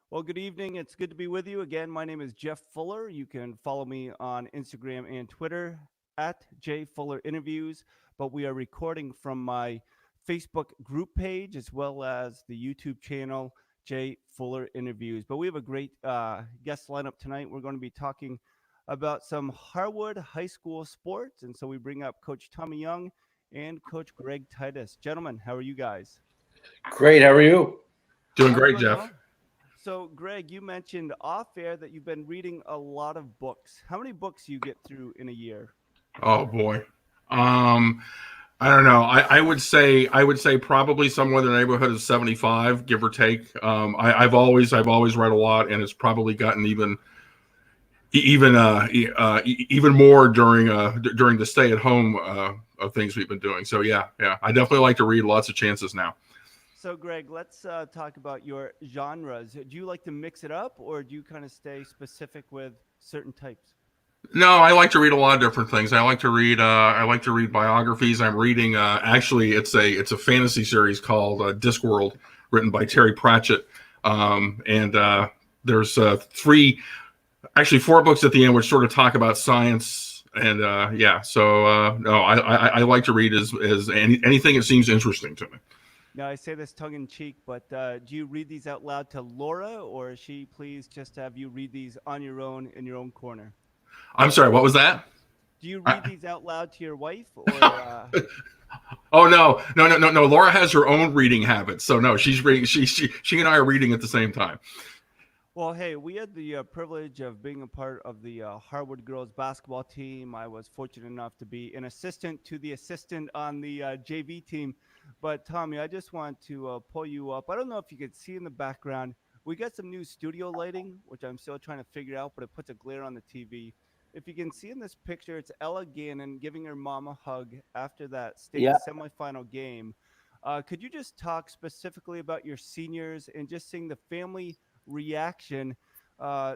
Well, good evening. It's good to be with you again. My name is Jeff Fuller. You can follow me on Instagram and Twitter at J Fuller Interviews. But we are recording from my Facebook group page as well as the YouTube channel J Fuller Interviews. But we have a great guest lineup tonight. We're going to be talking about some Harwood High School sports, and so we bring up Coach Tommy Young and Coach Greg Titus. Gentlemen, how are you guys? Great. How are you? Doing I'm great, doing Jeff. well. So, Greg, you mentioned off air that you've been reading a lot of books. How many books do you get through in a year? Oh boy. Um, I don't know. I would say probably somewhere in the neighborhood of 75, give or take. I've always read a lot, and it's probably gotten even more during the stay at home of things we've been doing. So yeah. I definitely like to read lots of chances now. So, Greg, let's talk about your genres. Do you like to mix it up, or do you kind of stay specific with certain types? No, I like to read a lot of different things. I like to read biographies. I'm reading actually it's a fantasy series called Discworld, written by Terry Pratchett. And there's three actually four books at the end which sort of talk about science and yeah. So no, I like to read as anything that seems interesting to me. Now, I say this tongue in cheek, but do you read these out loud to Laura, or is she pleased just to have you read these on your own in your own corner? I'm sorry, what was that? Do you read I, these out loud to your wife, or oh no. Laura has her own reading habits, so no, she's reading. She and I are reading at the same time. Well, hey, we had the privilege of being a part of the Harwood girls basketball team. I was fortunate enough to be an assistant to the assistant on the JV team. But Tommy, I just want to pull you up. I don't know if you could see in the background. We got some new studio lighting, which I'm still trying to figure out, but it puts a glare on the TV. If you can see in this picture, it's Ella Gannon giving her mom a hug after that state Yeah. semifinal game. Could you just talk specifically about your seniors and just seeing the family reaction,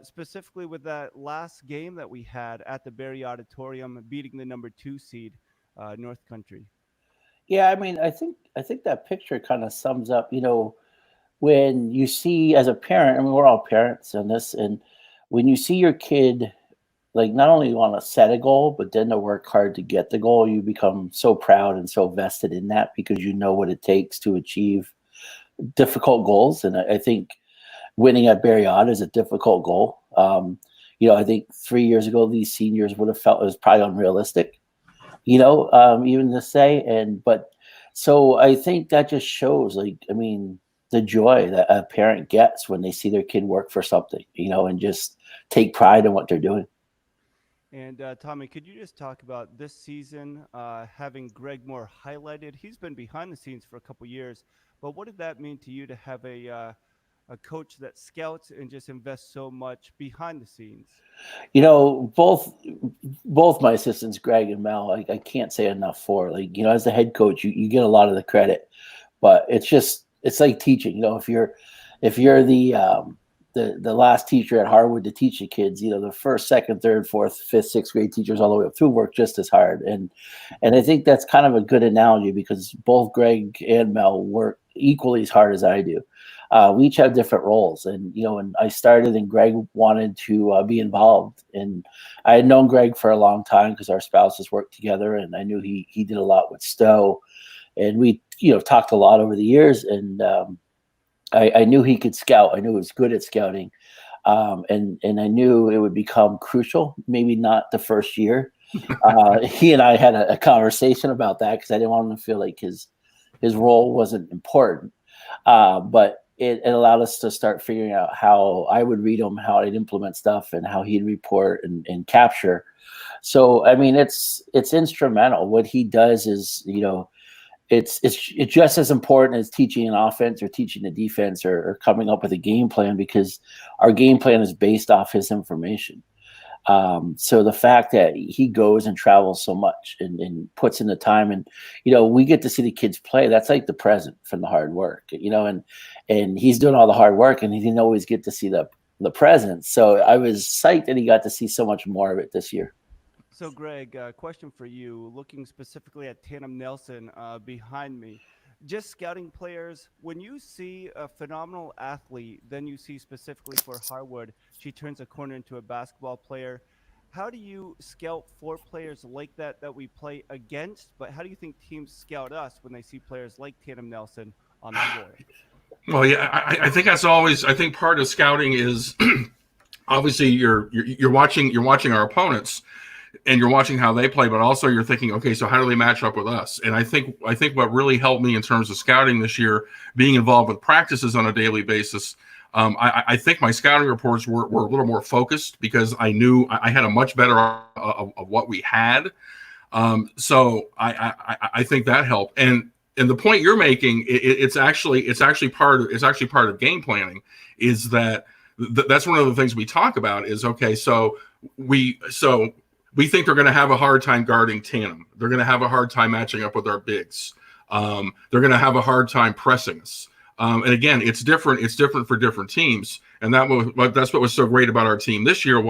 specifically with that last game that we had at the Barry Auditorium, beating the number two seed, North Country. Yeah. I think that picture kind of sums up. When you see as a parent. I mean, we're all parents in this, and when you see your kid like not only want to set a goal, but then to work hard to get the goal, you become so proud and so vested in that because you know what it takes to achieve difficult goals. And I think winning at Barriott is a difficult goal. I think 3 years ago these seniors would have felt it was probably unrealistic. Even to say. And but so I think that just shows, like, I mean, the joy that a parent gets when they see their kid work for something, and just take pride in what they're doing. And Tommy, could you just talk about this season having Greg Moore highlighted? He's been behind the scenes for a couple years, but what did that mean to you to have a coach that scouts and just invests so much behind the scenes? Both my assistants, Greg and Mel, I can't say enough for, like, as the head coach, you get a lot of the credit, but it's like teaching. If you're the last teacher at Harwood to teach the kids, the first, second, third, fourth, fifth, sixth grade teachers all the way up through work just as hard. And I think that's kind of a good analogy because both Greg and Mel work equally as hard as I do. We each have different roles, and when I started, and Greg wanted to be involved, and I had known Greg for a long time because our spouses worked together, and I knew he did a lot with Stowe, and we talked a lot over the years, and I knew he could scout. I knew he was good at scouting, and I knew it would become crucial. Maybe not the first year. He and I had a conversation about that because I didn't want him to feel like his role wasn't important. But it allowed us to start figuring out how I would read him, how I'd implement stuff, and how he'd report and capture. So I mean, it's instrumental. What he does is, it's just as important as teaching an offense or teaching the defense, or coming up with a game plan, because our game plan is based off his information. So the fact that he goes and travels so much and puts in the time, and we get to see the kids play. That's like the present from the hard work, and he's doing all the hard work, and he didn't always get to see the present. So I was psyched that he got to see so much more of it this year. So, Greg, question for you, looking specifically at Tandem Nelson behind me. just scouting players, when you see a phenomenal athlete, then you see specifically for Harwood, she turns a corner into a basketball player. How do you scout for players like that we play against? But how do you think teams scout us when they see players like Tatum Nelson on the floor? Well, yeah, I think that's always. I think part of scouting is obviously you're watching our opponents and you're watching how they play, but also you're thinking, okay, so how do they match up with us? And I think what really helped me in terms of scouting this year, being involved with practices on a daily basis. I think my scouting reports were a little more focused because I knew I had a much better of what we had. So I think that helped. And the point you're making, it's actually part of game planning. Is that that's one of the things we talk about? Is okay, so we think they're going to have a hard time guarding Tandem. They're going to have a hard time matching up with our bigs. They're going to have a hard time pressing us. And again, it's different. It's different for different teams, and that's what was so great about our team this year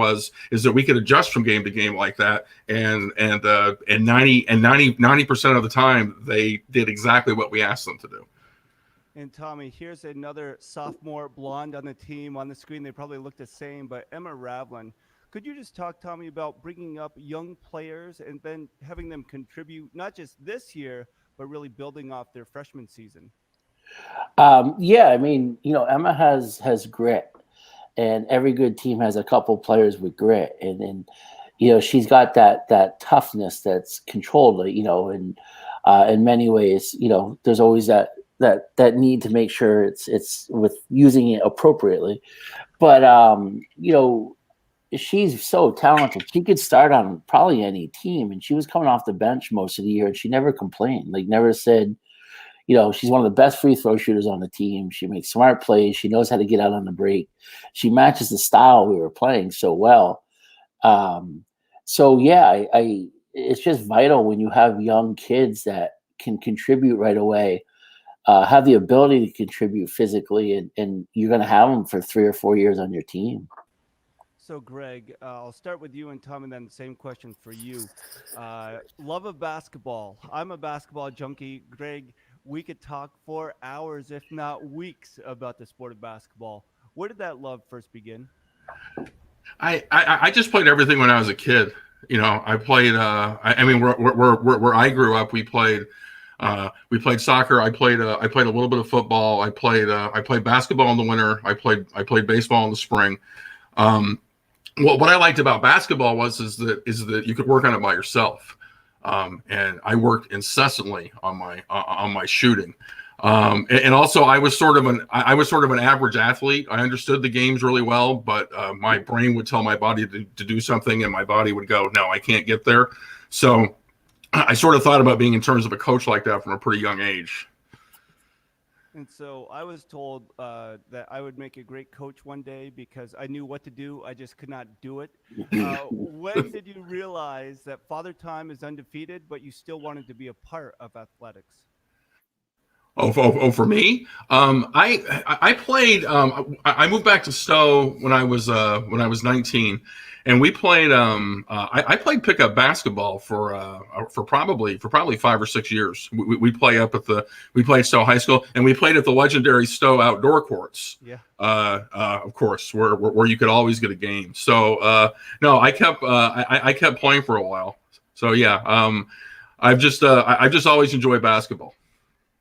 is that we could adjust from game to game like that, and 90% of the time they did exactly what we asked them to do. And Tommy, here's another sophomore blonde on the team. On the screen, they probably look the same, but Emma Ravlin. Could you just talk, Tommy, about bringing up young players and then having them contribute not just this year, but really building off their freshman season? Yeah, I mean, Emma has grit, and every good team has a couple players with grit, and she's got that toughness that's controlled, and in many ways, there's always that need to make sure it's with using it appropriately, but she's so talented. She could start on probably any team, and she was coming off the bench most of the year, and she never complained, never said. She's one of the best free throw shooters on the team. She makes smart plays. She knows how to get out on the break. She matches the style we were playing so well. So yeah, it's just vital when you have young kids that can contribute right away, have the ability to contribute physically, and you're going to have them for 3 or 4 years on your team. So, Greg, I'll start with you and Tom, and then the same question for you. Love of basketball. I'm a basketball junkie. Greg, we could talk for hours, if not weeks, about the sport of basketball. Where did that love first begin? I just played everything when I was a kid. I played. I mean, where I grew up, we played soccer. I played a little bit of football. I played basketball in the winter. I played baseball in the spring. What I liked about basketball is that you could work on it by yourself. And I worked incessantly on my shooting. And also I was sort of an average athlete. I understood the games really well, but my brain would tell my body to do something, and my body would go, no, I can't get there. So I sort of thought about being in terms of a coach like that from a pretty young age. And so I was told that I would make a great coach one day because I knew what to do. I just could not do it. When did you realize that Father Time is undefeated, but you still wanted to be a part of athletics? For me, I played. I moved back to Stowe when I was 19, and we played. I played pickup basketball for probably 5 or 6 years. We played Stowe High School, and we played at the legendary Stowe outdoor courts. Yeah. Of course, where you could always get a game. So no, I kept playing for a while. So yeah, I've just always enjoyed basketball.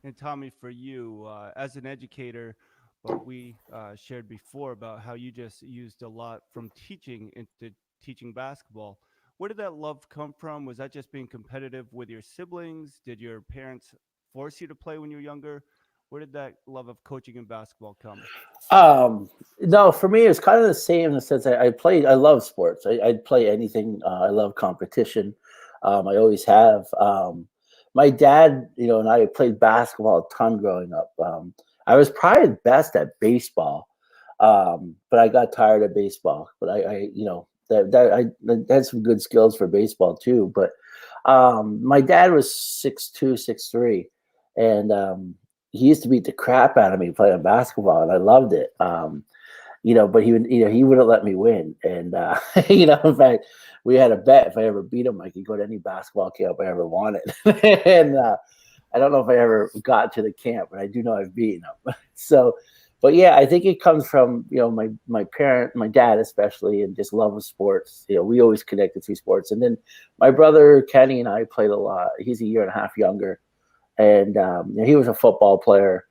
And Tommy, for you, as an educator, what we shared before about how you just used a lot from teaching into teaching basketball. Where did that love come from? Was that just being competitive with your siblings? Did your parents force you to play when you were younger? Where did that love of coaching and basketball come? No, for me, it's kind of the same in the sense I love sports. I'd play anything. I love competition. I always have. My dad, and I played basketball a ton growing up. I was probably best at baseball, but I got tired of baseball. But I had some good skills for baseball too. But my dad was 6'2", 6'3", and he used to beat the crap out of me playing basketball, and I loved it. But he wouldn't let me win, and in fact, we had a bet if I ever beat him, I could go to any basketball camp I ever wanted. And I don't know if I ever got to the camp, but I do know I've beaten them. So, but yeah, I think it comes from, my dad especially, and just love of sports. We always connected through sports. And then my brother Kenny and I played a lot. He's a year and a half younger, and he was a football player.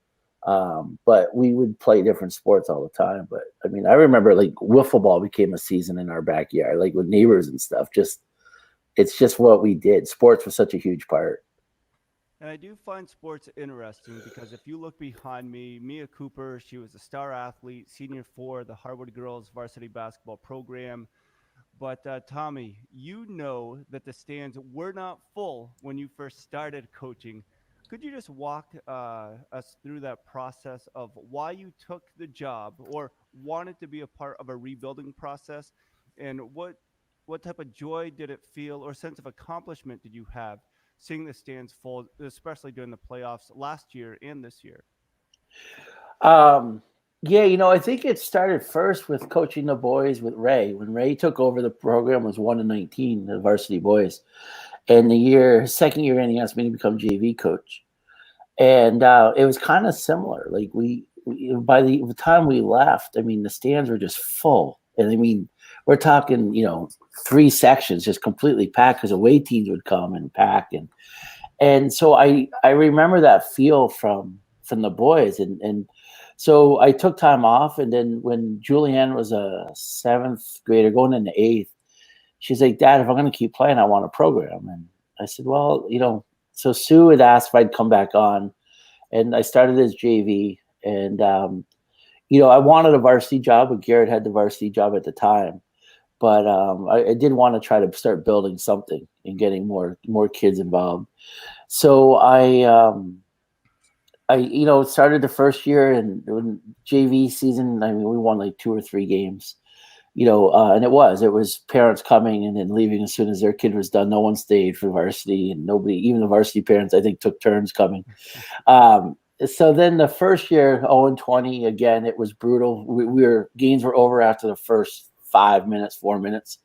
But we would play different sports all the time. But I mean, I remember like wiffle ball became a season in our backyard, like with neighbors and stuff. It's just what we did. Sports was such a huge part. And I do find sports interesting because if you look behind me, Mia Cooper, she was a star athlete, senior for the Harwood girls varsity basketball program. But Tommy, you know that the stands were not full when you first started coaching. Could you just walk us through that process of why you took the job or wanted to be a part of a rebuilding process, and what type of joy did it feel or sense of accomplishment did you have seeing the stands full, especially during the playoffs last year and this year? Yeah, I think it started first with coaching the boys with Ray. When Ray took over, the program was 1-19, the varsity boys. And second year in, he asked me to become JV coach. And it was kind of similar. Like by the time we left, I mean, the stands were just full. And I mean, we're talking, 3 sections just completely packed because away teams would come and pack. And so I remember that feel from the boys. And so I took time off. And then when Julianne was a 7th grader going into 8th, she's like, Dad, if I'm going to keep playing, I want a program. And I said, well, so Sue had asked if I'd come back on, and I started as JV. And, I wanted a varsity job, but Garrett had the varsity job at the time. But I did want to try to start building something and getting more kids involved. So I started the first year, and JV season, I mean, we won like 2 or 3 games. And it was parents coming and then leaving as soon as their kid was done. No one stayed for varsity, and nobody, even the varsity parents, I think, took turns coming. So then the first year, 0-20, again, it was brutal. Games were over after the first 4 minutes.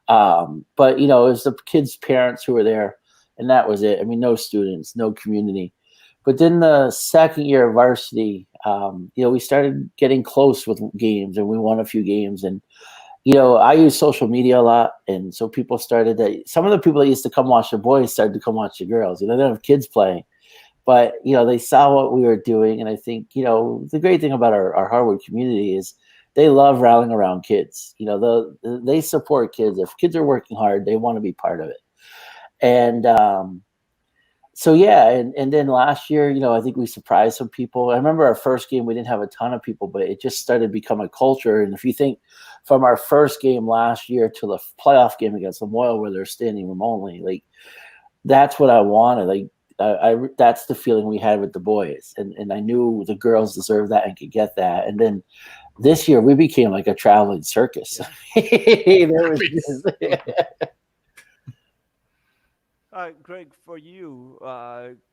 But it was the kids' parents who were there, and that was it. I mean, no students, no community. But then the second year of varsity, we started getting close with games, and we won a few games. And, I use social media a lot. And so some of the people that used to come watch the boys started to come watch the girls. They don't have kids playing, but, they saw what we were doing. And I think, the great thing about our Harwood community is they love rallying around kids. They support kids. If kids are working hard, they want to be part of it. And, so yeah, and then last year, I think we surprised some people. I remember our first game, we didn't have a ton of people, but it just started to become a culture. And if you think from our first game last year to the playoff game against Lamoille, where they're standing room only, like that's what I wanted. Like that's the feeling we had with the boys, and I knew the girls deserved that and could get that. And then this year we became like a traveling circus. Yeah. Greg, for you,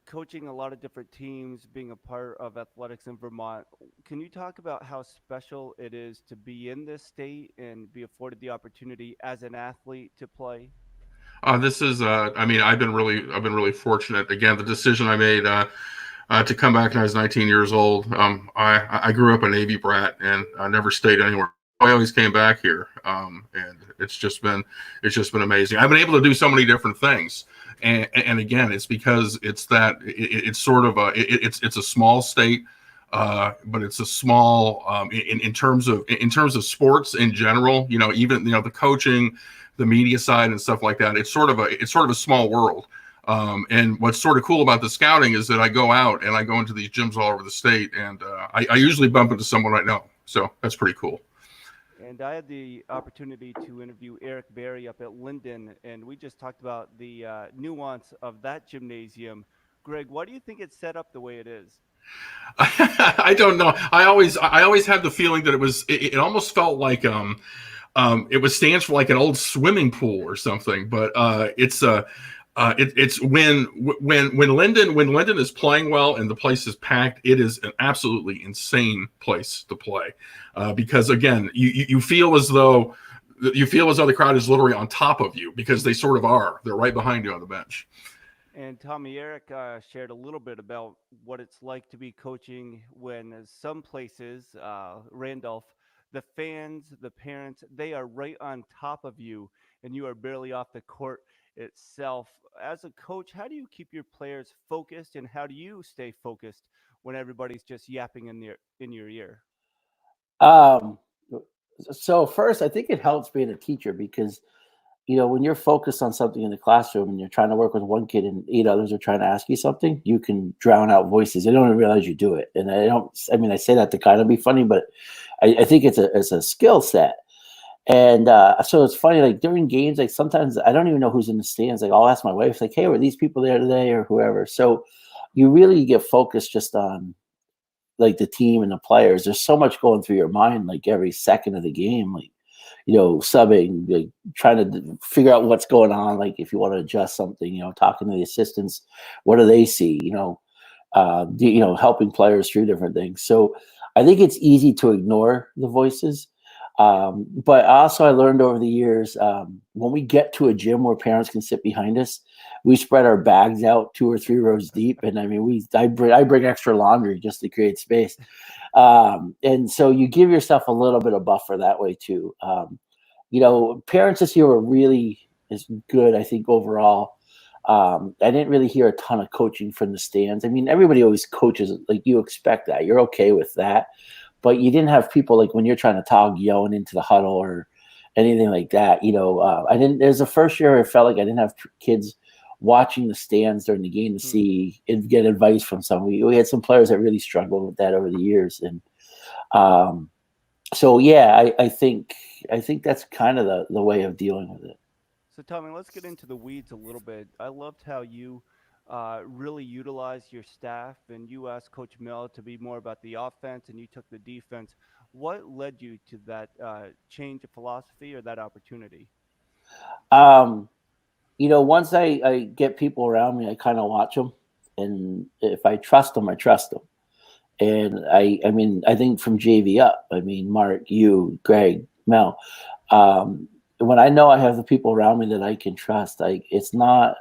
coaching a lot of different teams, being a part of athletics in Vermont, can you talk about how special it is to be in this state and be afforded the opportunity as an athlete to play? This is, I mean, I've been really fortunate. Again, the decision I made to come back when I was 19 years old. I grew up a Navy brat, and I never stayed anywhere. I always came back here, and it's just been amazing. I've been able to do so many different things. And again, it's because it's sort of it's a small state, but it's a small in terms of sports in general. Even the coaching, the media side, and stuff like that. It's sort of a small world. And what's sort of cool about the scouting is that I go out and I go into these gyms all over the state, and I usually bump into someone I know. So that's pretty cool. And I had the opportunity to interview Eric Berry up at Linden, and we just talked about the nuance of that gymnasium. Greg, why do you think it's set up the way it is? I don't know. I always had the feeling that it almost felt like it was stands for like an old swimming pool or something. But it's when Linden is playing well and the place is packed, it is an absolutely insane place to play, because again, you feel as though the crowd is literally on top of you because they sort of are. They're right behind you on the bench. And Tommy, Eric shared a little bit about what it's like to be coaching when some places, Randolph, the fans, the parents, they are right on top of you and you are barely off the court itself. As a coach, how do you keep your players focused and how do you stay focused when everybody's just yapping in your ear? Um, so first, I think it helps being a teacher because when you're focused on something in the classroom and you're trying to work with one kid and eight others are trying to ask you something, you can drown out voices. They don't even realize you do it. And I don't. I mean, I say that to kind of be funny, but I think it's a skill set. And so it's funny, like during games, like sometimes I don't even know who's in the stands. Like I'll ask my wife, like, "Hey, were these people there today or whoever?" So you really get focused just on like the team and the players. There's so much going through your mind, like every second of the game, like subbing, like trying to figure out what's going on. Like if you want to adjust something, talking to the assistants, what do they see? Helping players through different things. So I think it's easy to ignore the voices. But also, I learned over the years when we get to a gym where parents can sit behind us, we spread our bags out 2 or 3 rows deep, and I mean, I bring extra laundry just to create space, and so you give yourself a little bit of buffer that way too. Parents this year were really is good, I think overall. I didn't really hear a ton of coaching from the stands. I mean, everybody always coaches, like you expect that. You're okay with that. But you didn't have people like when you're trying to talk yelling into the huddle or anything like that. I didn't, there's the first year I felt like I didn't have kids watching the stands during the game to Hmm. see and get advice from some. We had some players that really struggled with that over the years. And um, so, yeah, I think that's kind of the way of dealing with it. So, Tommy, let's get into the weeds a little bit. I loved how you really utilized your staff and you asked Coach Mel to be more about the offense and you took the defense. What led you to that change of philosophy or that opportunity? Um, once I get people around me, I kind of watch them. And if I trust them, I trust them. And I mean, I think from JV up, I mean, Mark, you, Greg, Mel, um, when I know I have the people around me that I can trust, it's not,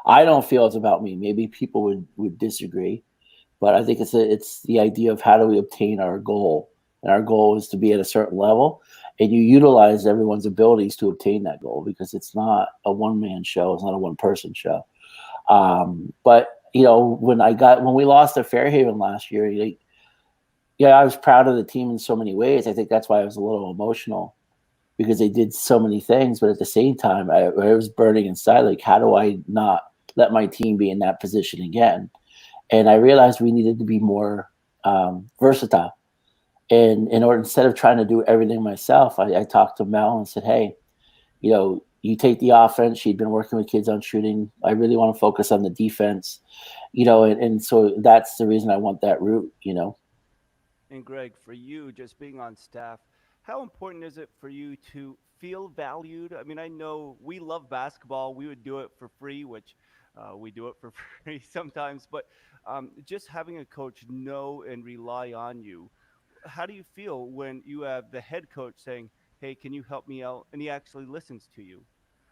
I don't feel it's about me. Maybe people would disagree, but I think it's the idea of how do we obtain our goal, and our goal is to be at a certain level, and you utilize everyone's abilities to obtain that goal because it's not a one man show, it's not a one person show. But when we lost to Fairhaven last year, yeah, I was proud of the team in so many ways. I think that's why I was a little emotional because they did so many things, but at the same time, I was burning inside. Like, how do I not let my team be in that position again? And I realized we needed to be more versatile. And in order, instead of trying to do everything myself, I talked to Mel and said, "Hey, you take the offense. She'd been working with kids on shooting. I really want to focus on the defense, and so that's the reason I want that route. And Greg, for you, just being on staff, how important is it for you to feel valued? I mean, I know we love basketball. We would do it for free, which we do it for free sometimes, but just having a coach know and rely on you. How do you feel when you have the head coach saying, "Hey, can you help me out?" and he actually listens to you?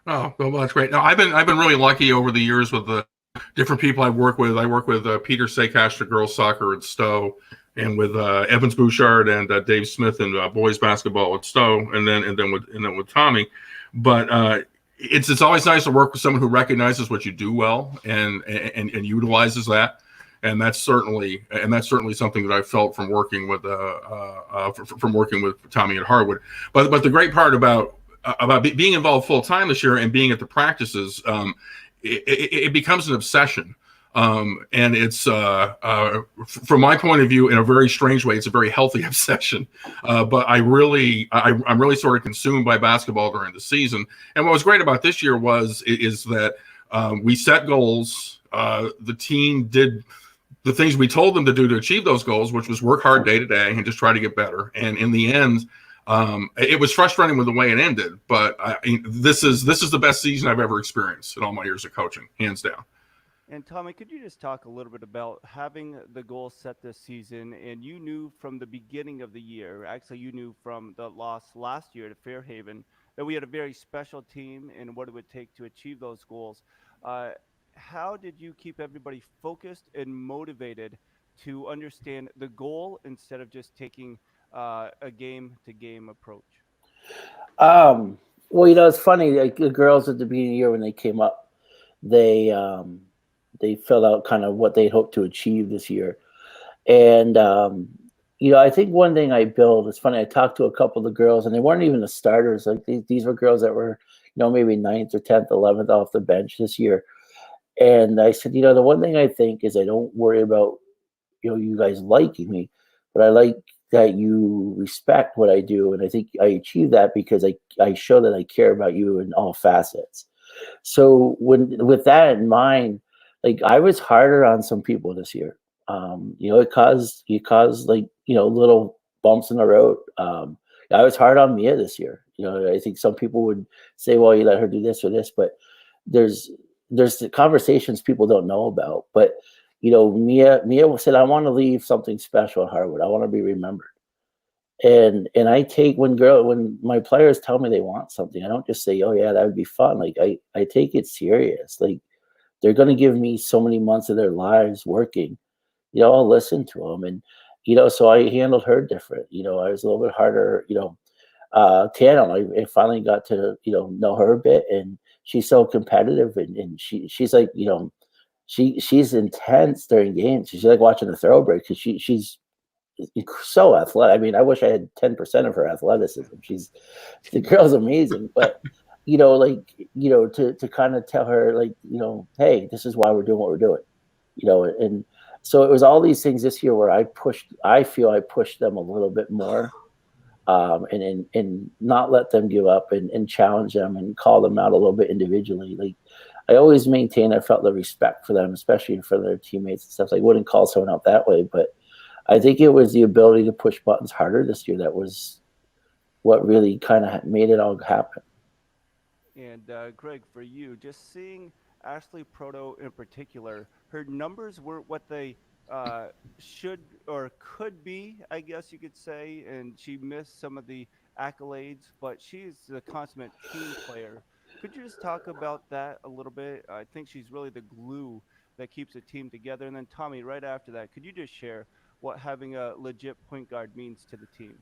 Oh, well, that's great. No, I've been really lucky over the years with the different people I work with. I work with Peter Sakash, the girls soccer at Stowe, and with Evans Bouchard and Dave Smith in boys basketball at Stowe, and then with Tommy. But it's always nice to work with someone who recognizes what you do well and utilizes that. And that's certainly something that I felt from working with Tommy at Harwood. But the great part about being involved full time this year and being at the practices, it becomes an obsession. And it's from my point of view, in a very strange way, it's a very healthy obsession. But I'm really sort of consumed by basketball during the season. And what was great about this year is that we set goals. The team did the things we told them to do to achieve those goals, which was work hard day to day and just try to get better. And in the end, it was frustrating with the way it ended, but this is the best season I've ever experienced in all my years of coaching, hands down. And Tommy, could you just talk a little bit about having the goal set this season? And you knew from the beginning of the year, actually, you knew from the loss last year to Fairhaven, that we had a very special team and what it would take to achieve those goals. Uh, how did you keep everybody focused and motivated to understand the goal instead of just taking a game to game approach? Um, well, it's funny. Like the girls at the beginning of the year when they came up, they um, they filled out kind of what they hoped to achieve this year. And I think one thing I built. It's funny. I talked to a couple of the girls, and they weren't even the starters. Like these were girls that were, maybe ninth or 10th, 11th off the bench this year. And I said, the one thing I think is I don't worry about you guys liking me, but I like that you respect what I do, and I think I achieve that because I show that I care about you in all facets. So when with that in mind, like I was harder on some people this year. It caused like little bumps in the road. I was hard on Mia this year. I think some people would say, "Well, you let her do this or this," but there's there's the conversations people don't know about. But Mia said, "I want to leave something special at Harwood. I want to be remembered." And I take when my players tell me they want something, I don't just say, "Oh yeah, that would be fun." Like I take it serious. Like they're going to give me so many months of their lives working. I'll listen to them, and so I handled her different. I was a little bit harder. Tana, I finally got to know her a bit, and she's so competitive, and she's like she's intense during games. She's like watching the thoroughbred because she's so athletic. I mean, I wish I had 10% of her athleticism. The girl's amazing, but to kind of tell her like, hey, this is why we're doing what we're doing, and so it was all these things this year where I feel I pushed them a little bit more, and not let them give up, and challenge them and call them out a little bit individually. Like I always maintain I felt the respect for them, especially for their teammates and stuff. So I wouldn't call someone out that way, but I think it was the ability to push buttons harder this year that was what really kind of made it all happen. And Greg, for you, just seeing Ashley Proto in particular, her numbers weren't what they uh, should or could be, I guess you could say, and she missed some of the accolades, but she's a consummate team player. Could you just talk about that a little bit? I think she's really the glue that keeps a team together. And then, Tommy, right after that, could you just share what having a legit point guard means to the team?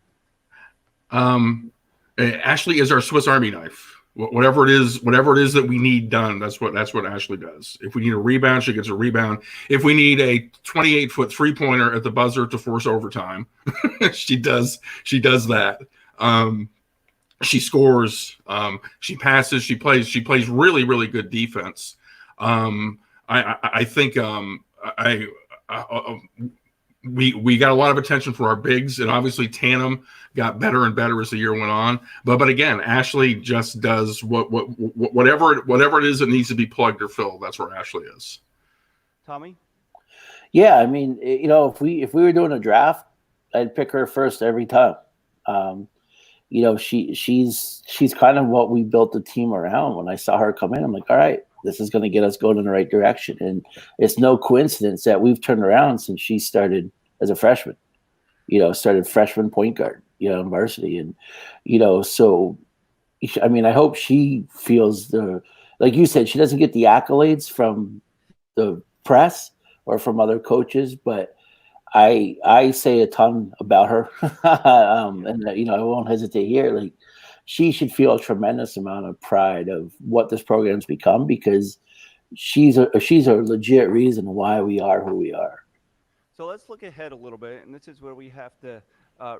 Um, Ashley is our Swiss Army knife. Whatever it is that we need done, that's what Ashley does. If we need a rebound, she gets a rebound. If we need a 28-foot 3-pointer at the buzzer to force overtime, she does that. She scores. She passes. She plays really really good defense. I think I we got a lot of attention for our bigs, and obviously Tandem got better and better as the year went on. But again, Ashley just does whatever it is that needs to be plugged or filled. That's where Ashley is. Tommy? Yeah, I mean, if we were doing a draft, I'd pick her first every time. Um, she's kind of what we built the team around. When I saw her come in, I'm like, all right, this is going to get us going in the right direction. And it's no coincidence that we've turned around since she started as a freshman. Started freshman point guard, in varsity, and so I mean, I hope she feels like you said, she doesn't get the accolades from the press or from other coaches, but I say a ton about her, and I won't hesitate here. Like she should feel a tremendous amount of pride of what this program's become because she's a legit reason why we are who we are. So let's look ahead a little bit, and this is where we have to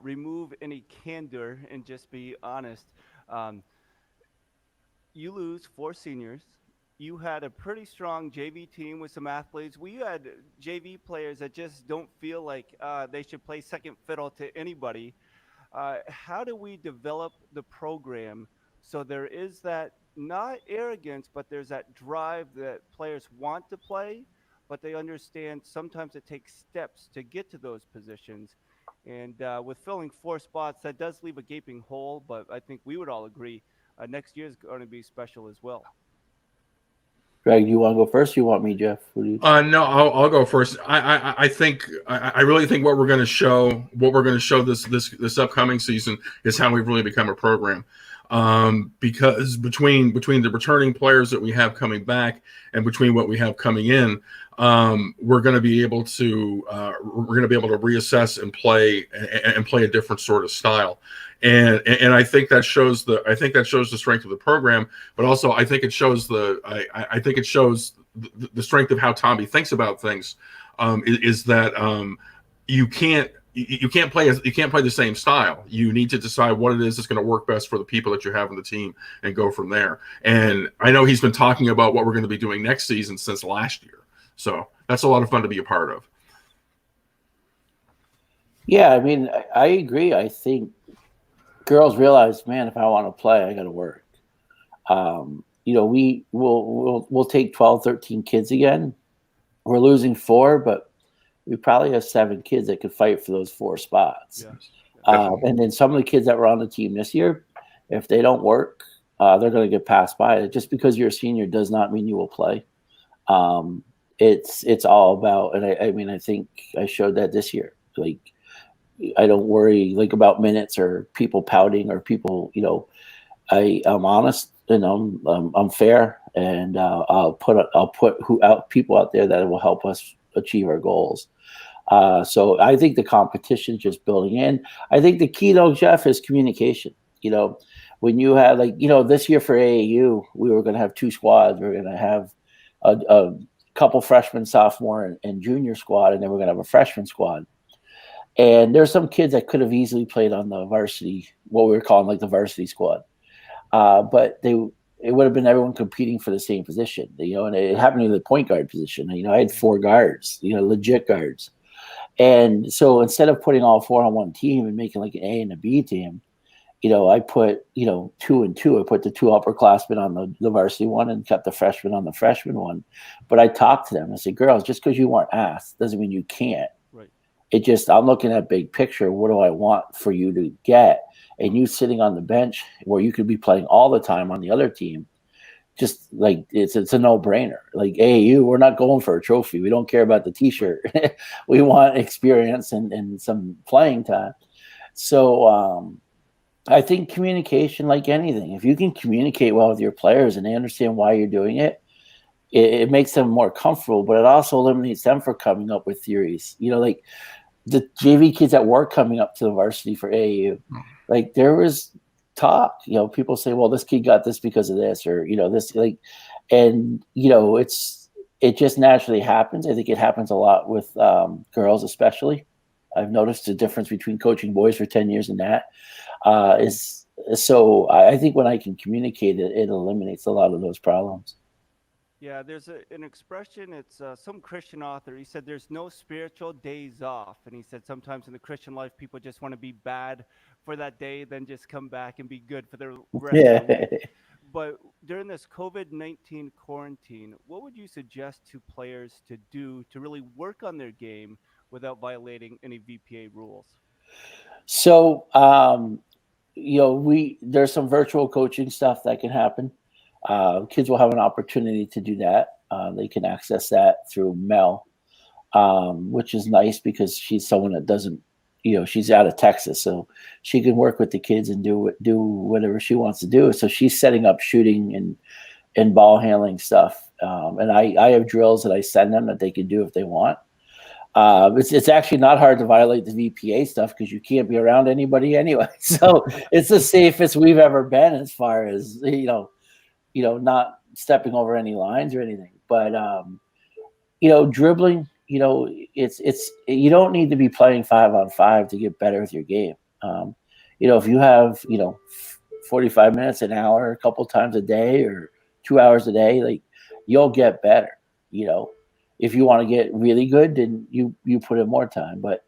remove any candor and just be honest. Um, you lose four seniors. You had a pretty strong JV team with some athletes. We had JV players that just don't feel like they should play second fiddle to anybody. How do we develop the program so there is that not arrogance, but there's that drive that players want to play, but they understand sometimes it takes steps to get to those positions. And with filling four spots, that does leave a gaping hole, but I think we would all agree next year is going to be special as well. Greg, do you want to go first? Or you want me, Jeff? What do you? No, I'll go first. I think I really think what we're going to show this upcoming season is how we've really become a program. because between the returning players that we have coming back and between what we have coming in, we're going to be able to reassess and play a different sort of style. And I think that shows the strength of the program, but also I think it shows the strength of how Tommy thinks about things. Is that you can't play the same style. You need to decide what it is that's going to work best for the people that you have on the team and go from there. And I know he's been talking about what we're going to be doing next season since last year. So that's a lot of fun to be a part of. Yeah, I mean, I agree. I think girls realize, man, if I want to play, I got to work. We'll take 12, 13 kids again. We're losing 4, but we probably have 7 kids that could fight for those 4 spots. Yeah. And then some of the kids that were on the team this year, if they don't work, they're going to get passed by. Just because you're a senior does not mean you will play. It's all about, and I think I showed that this year. Like, I don't worry about minutes or people pouting or people. I'm honest and I'm fair, and I'll put people out there that will help us achieve our goals. So I think the competition is just building in. I think the key though, Jeff, is communication. When you have this year for AAU, we were going to have 2 squads. We were going to have a couple freshman, sophomore, and junior squad, and then we're going to have a freshman squad. And there's some kids that could have easily played on the varsity, what we were calling the varsity squad. But it would have been everyone competing for the same position, and it happened to the point guard position. I had 4 guards, legit guards. And so instead of putting all 4 on one team and making an A and a B team, I put, 2 and 2. I put the 2 upperclassmen on the varsity one and kept the freshmen on the freshman one. But I talked to them. I said, girls, just because you weren't asked doesn't mean you can't. Right. I'm looking at big picture. What do I want for you to get? And you sitting on the bench where you could be playing all the time on the other team, just it's a no-brainer. AAU, we're not going for a trophy. We don't care about the T-shirt. We want experience and some playing time. So I think communication, like anything, if you can communicate well with your players and they understand why you're doing it, it makes them more comfortable, but it also eliminates them from coming up with theories. The JV kids that were coming up to the varsity for AAU, there was talk. People say, well, this kid got this because of this, or this, and it just naturally happens. I think it happens a lot with girls, especially. I've noticed the difference between coaching boys for 10 years and that. So I think when I can communicate it, it eliminates a lot of those problems. Yeah, there's an expression. It's some Christian author. He said there's no spiritual days off. And he said sometimes in the Christian life, people just want to be bad for that day, then just come back and be good for the rest of the week. But during this COVID-19 quarantine, what would you suggest to players to do to really work on their game without violating any VPA rules? So, there's some virtual coaching stuff that can happen. Kids will have an opportunity to do that. They can access that through Mel, which is nice because she's someone that doesn't, she's out of Texas, so she can work with the kids and do whatever she wants to do. So she's setting up shooting and ball handling stuff. And I have drills that I send them that they can do if they want. It's actually not hard to violate the VPA stuff because you can't be around anybody anyway. So it's the safest we've ever been as far as, not stepping over any lines or anything. But, dribbling, it's you don't need to be playing 5-on-5 to get better with your game. If you have, 45 minutes, an hour, a couple times a day or 2 hours a day, you'll get better. If you want to get really good, then you put in more time. But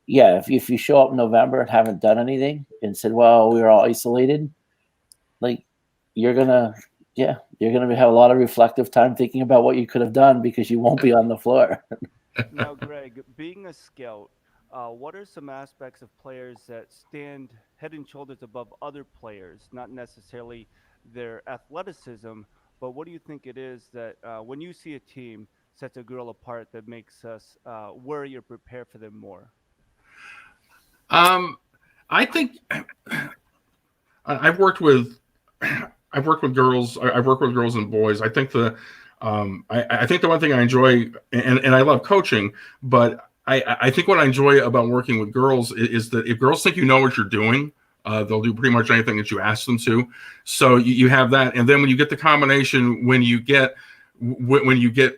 yeah, if you show up in November and haven't done anything and said, well, we were all isolated, you're going to have a lot of reflective time thinking about what you could have done because you won't be on the floor. Now, Greg, being a scout, what are some aspects of players that stand head and shoulders above other players, not necessarily their athleticism, but what do you think it is that when you see a team sets a girl apart that makes us worry or prepare for them more? I think I've worked with I've worked with girls. I've worked with girls and boys. I think I think the one thing I enjoy, and I love coaching, but I think what I enjoy about working with girls is that if girls think you know what you're doing, they'll do pretty much anything that you ask them to. So you have that, and then when you get the combination, when you get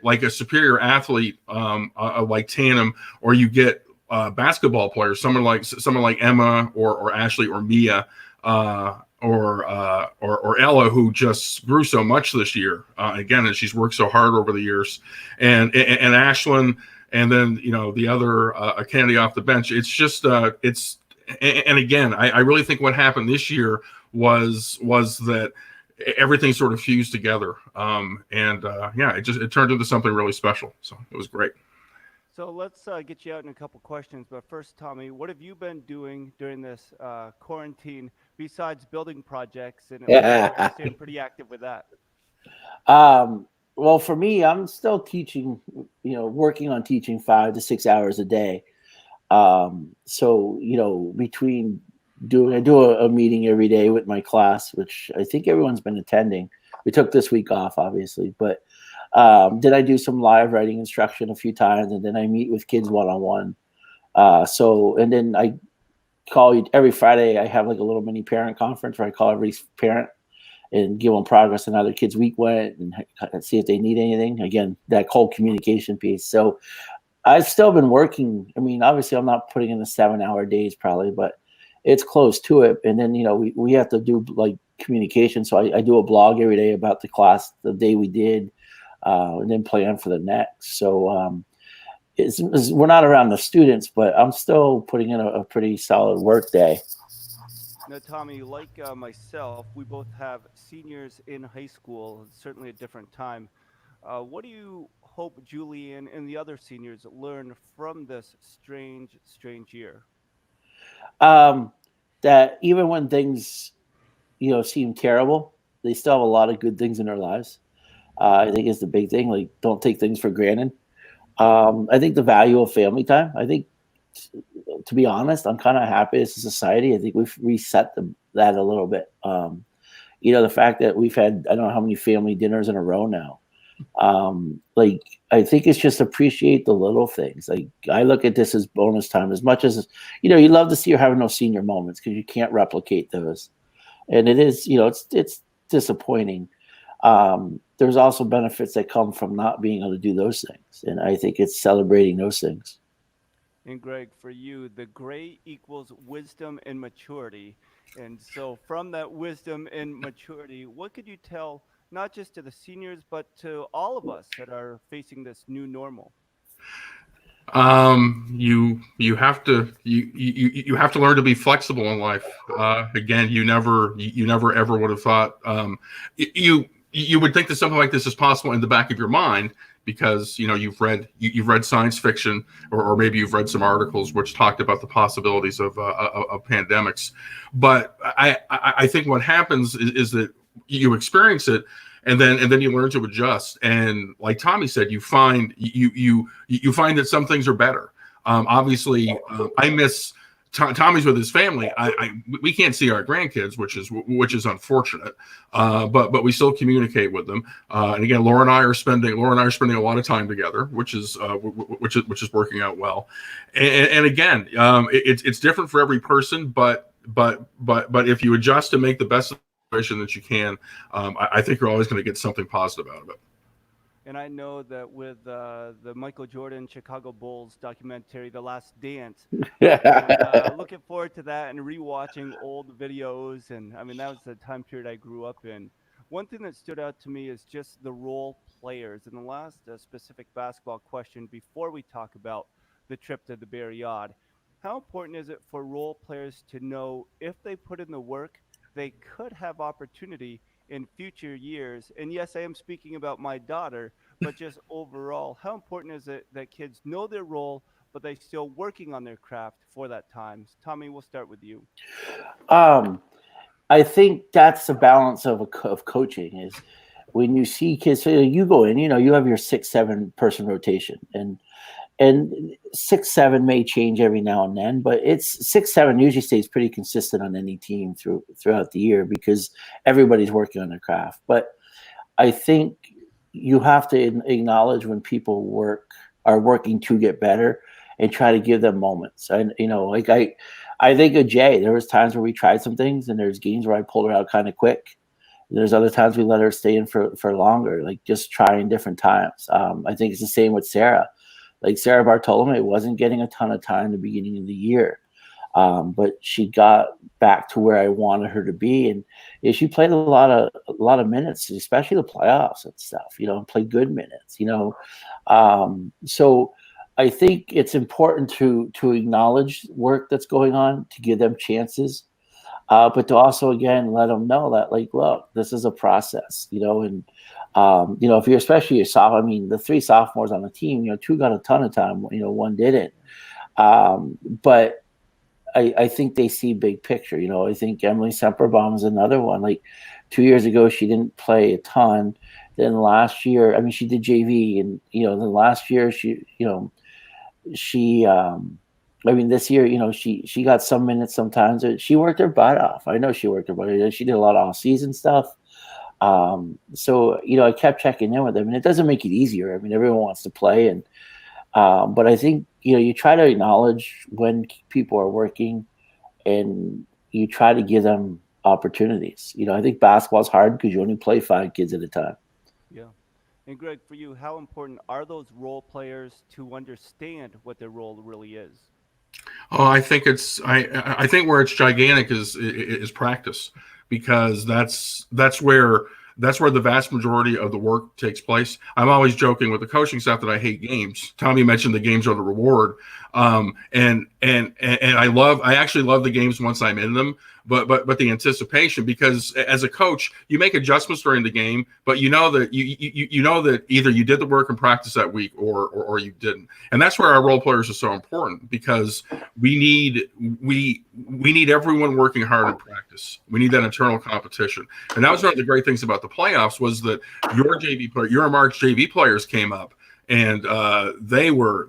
like a superior athlete, like Tandem, or you get basketball players, someone like Emma or Ashley or Mia. Or Ella, who just grew so much this year. Again, and she's worked so hard over the years, and Ashlyn, and then the other Kennedy off the bench. It's just and again, I really think what happened this year was that everything sort of fused together, yeah, it turned into something really special. So it was great. So let's get you out in a couple questions. But first, Tommy, what have you been doing during this quarantine besides building projects? And it looks like you're staying pretty active with that. Well, for me, I'm still teaching, working on teaching 5 to 6 hours a day. So, between I do a meeting every day with my class, which I think everyone's been attending. We took this week off, obviously, but then I do some live writing instruction a few times, and then I meet with kids one-on-one. And then I call every Friday. I have like a little mini parent conference where I call every parent and give them progress on how their kid's week went and see if they need anything. Again, that whole communication piece. So I've still been working. I mean, obviously I'm not putting in the 7-hour days probably, but it's close to it. And then, we have to do like communication. So I do a blog every day about the class, the day we did, and then plan for the next. So we're not around the students, but I'm still putting in a pretty solid work day. Now, Tommy, like myself, we both have seniors in high school, certainly a different time. What do you hope Julian and the other seniors learn from this strange, strange year? That even when things, seem terrible, they still have a lot of good things in their lives. I think is the big thing. Like, don't take things for granted. I think the value of family time. I think, to be honest, I'm kind of happy as a society. I think we've reset that a little bit. The fact that we've had, I don't know how many family dinners in a row now. I think it's just appreciate the little things. Like, I look at this as bonus time as much as, you love to see you're having those senior moments because you can't replicate those. And it is, it's disappointing. There's also benefits that come from not being able to do those things. And I think it's celebrating those things. And Greg, for you, the gray equals wisdom and maturity. And so from that wisdom and maturity, what could you tell not just to the seniors, but to all of us that are facing this new normal? You have to learn to be flexible in life. Again, you never ever would have thought you would think that something like this is possible in the back of your mind because you've read science fiction or maybe you've read some articles which talked about the possibilities of pandemics. But I think what happens is that you experience it. And then you learn to adjust. And like Tommy said, you find that some things are better. Obviously, I miss Tommy's with his family. We can't see our grandkids, which is unfortunate. But we still communicate with them. And again, Laura and I are spending a lot of time together, which is working out well. And again, it's different for every person, but if you adjust to make the best that you can, I think you're always going to get something positive out of it. And I know that with the Michael Jordan Chicago Bulls documentary, The Last Dance, looking forward to that and rewatching old videos. And I mean, that was the time period I grew up in. One thing that stood out to me is just the role players. And the last specific basketball question before we talk about the trip to the Barriade, how important is it for role players to know if they put in the work, they could have opportunity in future years? And yes, I am speaking about my daughter, but just overall, how important is it that kids know their role, but they're still working on their craft for that time? Tommy, we'll start with you. I think that's the balance of coaching is when you see kids, so you go in, you have your 6-7 person rotation, and and 6-7 may change every now and then, but it's 6-7 usually stays pretty consistent on any team throughout the year because everybody's working on their craft. But I think you have to acknowledge when people are working to get better and try to give them moments. And like I think of Jay. There was times where we tried some things, and there's games where I pulled her out kind of quick. There's other times we let her stay in for longer, like just trying different times. I think it's the same with Sarah. Like Sarah Bartolome wasn't getting a ton of time in the beginning of the year, but she got back to where I wanted her to be, and yeah, she played a lot of minutes, especially the playoffs and stuff. And played good minutes. So I think it's important to acknowledge work that's going on, to give them chances, but to also again let them know that, like, look, this is a process, and if you're especially a sophomore. I mean, the 3 sophomores on the team, 2 got a ton of time, 1 didn't. But I think they see big picture. I think Emily Semperbaum is another one. Like 2 years ago, she didn't play a ton. Then last year, I mean, she did JV, and then last year I mean, this year, she got some minutes sometimes. She worked her butt off. I know she worked her butt off. She did a lot of off-season stuff. So I kept checking in with them, and it doesn't make it easier. I mean, everyone wants to play, and but I think you try to acknowledge when people are working, and you try to give them opportunities. I think basketball is hard because you only play 5 kids at a time. Yeah. And Greg, for you, how important are those role players to understand what their role really is? Oh, I think I think where it's gigantic is practice, because that's where the vast majority of the work takes place. I'm always joking with the coaching staff that I hate games. Tommy mentioned the games are the reward, and I actually love the games once I'm in them. But the anticipation, because as a coach, you make adjustments during the game, but you know that you know that either you did the work in practice that week or you didn't, and that's where our role players are so important, because we need everyone working hard in practice. We need that internal competition, and that was one of the great things about the playoffs, was that your March JV players came up. And they were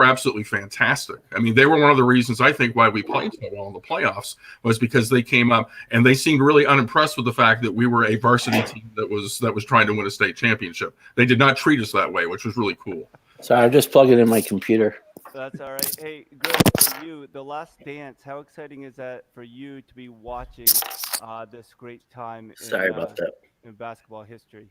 absolutely fantastic. I mean, they were one of the reasons I think why we played so well in the playoffs, was because they came up and they seemed really unimpressed with the fact that we were a varsity team that was trying to win a state championship. They did not treat us that way, which was really cool. Sorry, I'm just plugging in my computer. That's all right. Hey, Greg, for you, The Last Dance, how exciting is that for you to be watching this great time Sorry about that. in basketball history?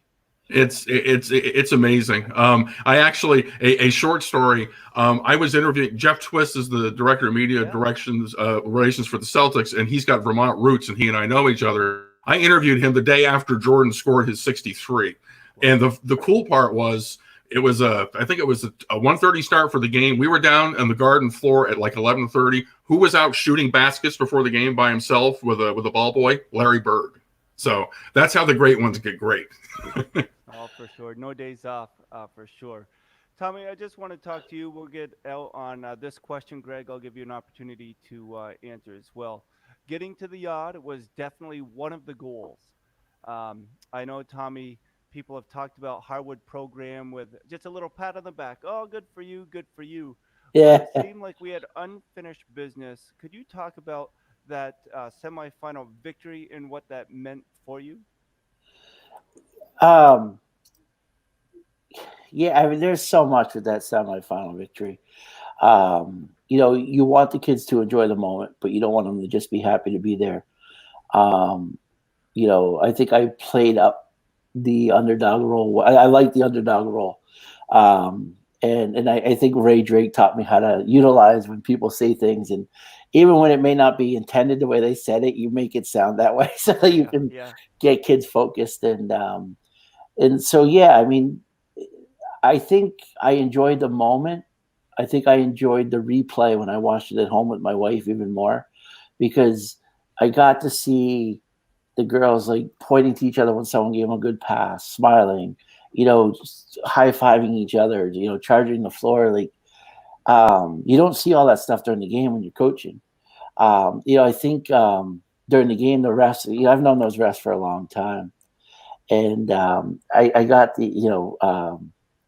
It's amazing. I actually a short story. I was interviewing Jeff Twist, is the director of media relations for the Celtics, and he's got Vermont roots, and he and I know each other. I interviewed him the day after Jordan scored his 63, and the cool part was I think it was a 1:30 start for the game. We were down on the Garden floor at like 11:30. Who was out shooting baskets before the game by himself with a ball boy? Larry Bird. So that's how the great ones get great. Oh, for sure. No days off, for sure. Tommy, I just want to talk to you. We'll get out on this question, Greg. I'll give you an opportunity to answer as well. Getting to the yacht was definitely one of the goals. I know, Tommy, people have talked about Harwood program with just a little pat on the back. Oh, good for you, good for you. Yeah. But it seemed like we had unfinished business. Could you talk about that semifinal victory and what that meant for you? Yeah, I mean, there's so much with that semifinal victory. You want the kids to enjoy the moment, but you don't want them to just be happy to be there. I think I played up the underdog role. I like the underdog role. And I think Ray Drake taught me how to utilize when people say things, and even when it may not be intended the way they said it, you make it sound that way so that you can get kids focused. And so, yeah, I mean, I think I enjoyed the moment. I think I enjoyed the replay when I watched it at home with my wife even more, because I got to see the girls like pointing to each other when someone gave them a good pass, smiling, just high-fiving each other, charging the floor. Like, you don't see all that stuff during the game when you're coaching. I think during the game, the refs, I've known those refs for a long time. And I got the,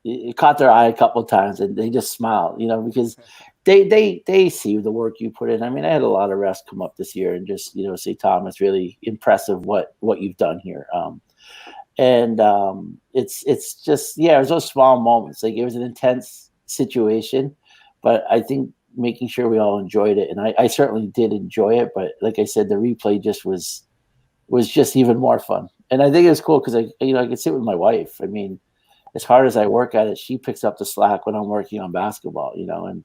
it caught their eye a couple of times, and they just smiled, because they see the work you put in. I mean, I had a lot of refs come up this year and just say, Tom, it's really impressive what you've done here. And it's just, yeah, it was those small moments. Like, it was an intense situation, but I think making sure we all enjoyed it, and I certainly did enjoy it. But like I said, the replay just was just even more fun. And I think it's cool because I could sit with my wife. I mean, as hard as I work at it, she picks up the slack when I'm working on basketball, and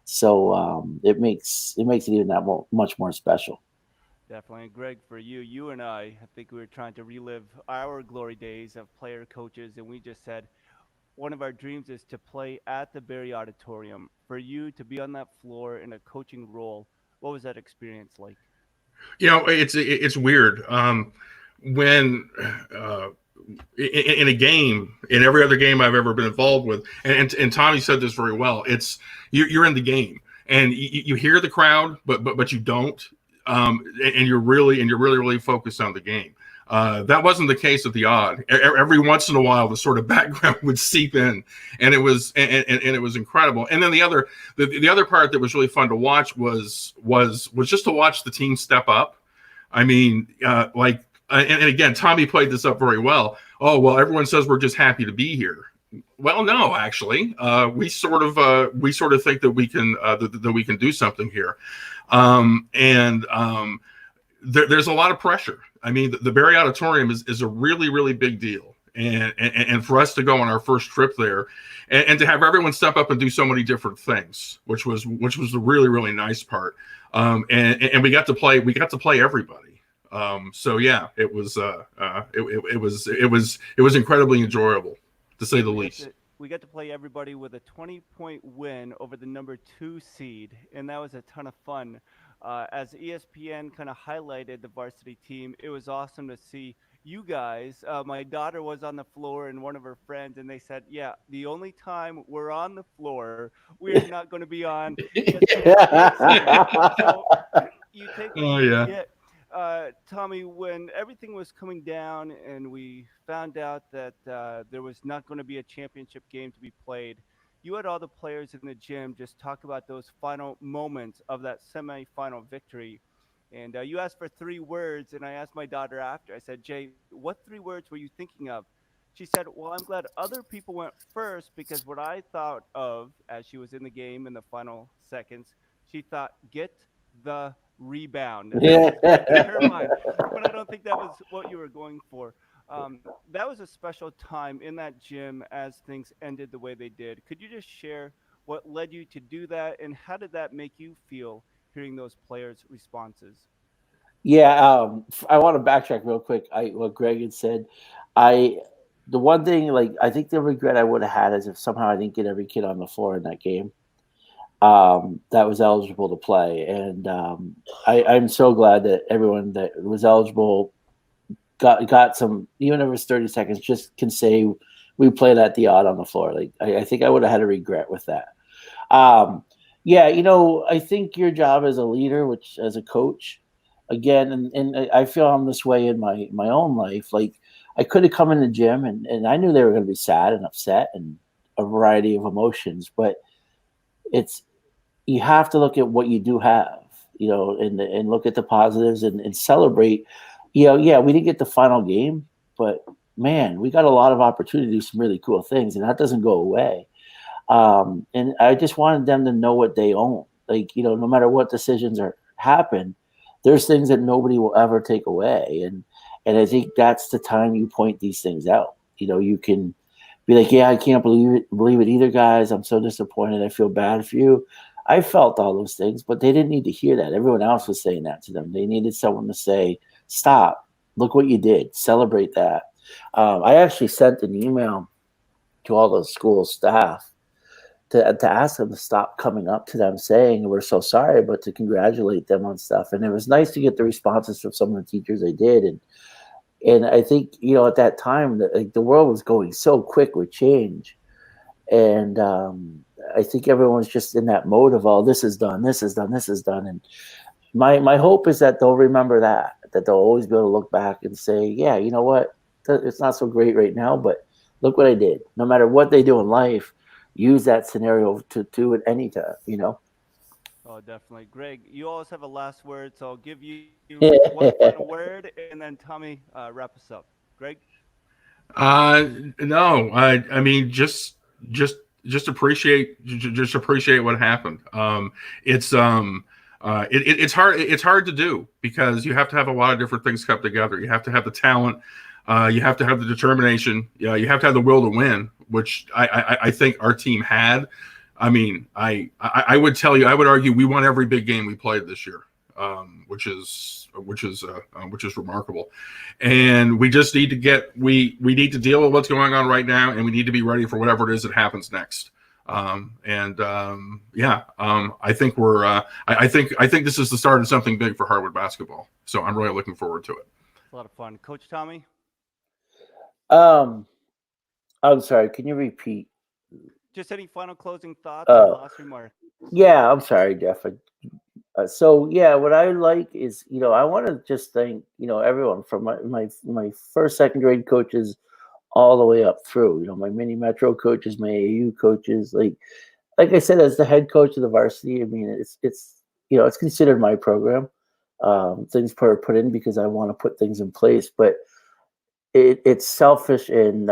so it makes it even that much more special. Definitely. And Greg, for you and I think we were trying to relive our glory days of player coaches, and we just said one of our dreams is to play at the Barry Auditorium. For you to be on that floor in a coaching role, what was that experience like? It's weird. When in a game, in every other game I've ever been involved with, and Tommy said this very well. It's you're in the game, and you hear the crowd, but you don't, and you're really focused on the game. That wasn't the case at the Odd. Every once in a while, the sort of background would seep in, and it was it was incredible. And then the other part that was really fun to watch was just to watch the team step up. I mean, and again, Tommy played this up very well. Oh, well, everyone says we're just happy to be here. Well, no, actually, we sort of think that we can that we can do something here, there's a lot of pressure. I mean, the Barry Auditorium is a really big deal, and for us to go on our first trip there, and to have everyone step up and do so many different things, which was the really nice part, and we got to play everybody. So yeah, it was incredibly enjoyable, to say the least. We got to play everybody with a 20-point win over the number 2 seed, and that was a ton of fun. As ESPN kind of highlighted the varsity team, it was awesome to see you guys. My daughter was on the floor and one of her friends, and they said, "Yeah, the only time we're on the floor, we're not going to be on ESPN." So you take what Oh you can yeah. get. Tommy, when everything was coming down and we found out that there was not going to be a championship game to be played, you had all the players in the gym just talk about those final moments of that semifinal victory. And you asked for 3 words, and I asked my daughter after. I said, "Jay, what 3 words were you thinking of?" She said, "Well, I'm glad other people went first because what I thought of as she was in the game in the final seconds, she thought, get the rebound." That was going through her mind, but I don't think that was what you were going for. That was a special time in that gym as things ended the way they did. Could you just share what led you to do that, and how did that make you feel hearing those players' responses? Yeah, I want to backtrack real quick. What Greg had said, I the one thing, like, I think the regret I would have had is if somehow I didn't get every kid on the floor in that game that was eligible to play, and I'm so glad that everyone that was eligible got some, even if it was 30 seconds, just can say we played at the Odd on the floor. Like, I think I would have had a regret with that. Um, yeah, I think your job as a leader, which as a coach, again, and I feel I'm this way in my own life. Like, I could have come in the gym and I knew they were going to be sad and upset and a variety of emotions, but it's you have to look at what you do have, and look at the positives and celebrate. Yeah, we didn't get the final game, but man, we got a lot of opportunity to do some really cool things, and that doesn't go away. And I just wanted them to know what they own. Like, no matter what decisions are happen, there's things that nobody will ever take away. And I think that's the time you point these things out. You can be like, yeah, I can't believe it either, guys. I'm so disappointed. I feel bad for you. I felt all those things, but they didn't need to hear that. Everyone else was saying that to them. They needed someone to say, stop, look what you did, celebrate that. I actually sent an email to all the school staff to ask them to stop coming up to them saying we're so sorry, but to congratulate them on stuff. And it was nice to get the responses from some of the teachers they did. And I think, at that time, the world was going so quick with change. And I think everyone's just in that mode of, oh, this is done, this is done, this is done. And my hope is that they'll remember that they'll always be able to look back and say, yeah, you know what? It's not so great right now, but Look what I did. No matter what they do in life, use that scenario to do it anytime. You know. Oh, definitely. Greg, you always have a last word, so I'll give you one final word, and then Tommy wrap us up. Greg? Uh, no, I mean, just, just appreciate what happened. It's, it's hard, it's hard to do because you have to have a lot of different things come together. You have to have the talent, you have to have the determination, you have to have the will to win, which I think our team had. I mean, I would tell you, I would argue we won every big game we played this year, which is remarkable. And we just need to we need to deal with what's going on right now, and we need to be ready for whatever it is that happens next. I think I think this is the start of something big for Harwood basketball. So I'm really looking forward to it. It's a lot of fun. Coach Tommy? Um, I'm sorry. Can you repeat? Just any final closing thoughts or Uh, last remark? yeah. I'm sorry, Jeff. So yeah, what I like is, I want to just thank, everyone from my first second grade coaches all the way up through, my mini metro coaches, my AU coaches, like I said, as the head coach of the varsity. I mean, it's considered my program. Things put in because I want to put things in place, but it's selfish, and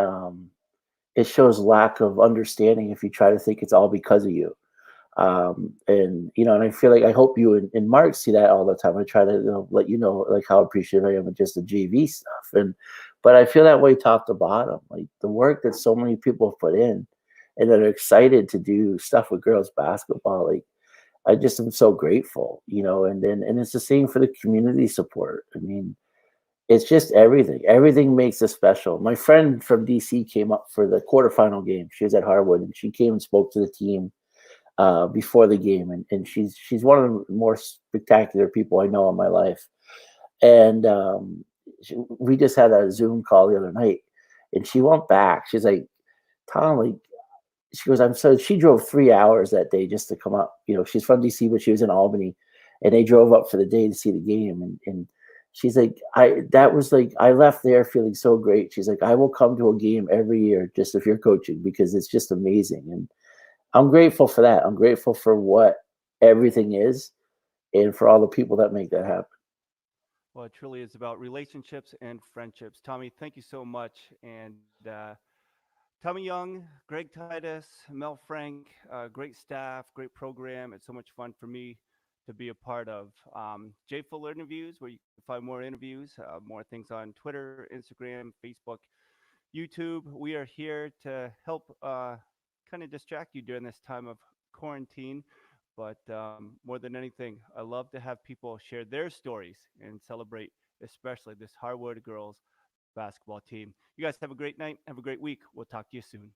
it shows lack of understanding if you try to think it's all because of you. And I feel like I hope you and Mark see that all the time. I try to, let you know, like, how appreciative I am of just the JV stuff, but I feel that way top to bottom, like the work that so many people have put in, and that are excited to do stuff with girls basketball. Like, I just am so grateful, and it's the same for the community support. I mean, it's just everything. Everything makes it special. My friend from DC came up for the quarterfinal game. She was at Harwood, and she came and spoke to the team before the game, and she's one of the more spectacular people I know in my life. And we just had a Zoom call the other night, and she went back. She's like, Tom, like, she goes, I'm so she drove 3 hours that day just to come up. She's from DC, but she was in Albany, and they drove up for the day to see the game. And she's like, I left there feeling so great. She's like, I will come to a game every year just if you're coaching, because it's just amazing. And I'm grateful for that. I'm grateful for what everything is, and for all the people that make that happen. Well, it truly is about relationships and friendships. Tommy, thank you so much. And Tommy Young, Greg Titus, Mel Frank, great staff, great program. It's so much fun for me to be a part of. Jay Fuller Interviews, where you can find more interviews, more things on Twitter, Instagram, Facebook, YouTube. We are here to help kind of distract you during this time of quarantine. But more than anything, I love to have people share their stories and celebrate, especially this Harwood girls basketball team. You guys have a great night. Have a great week. We'll talk to you soon.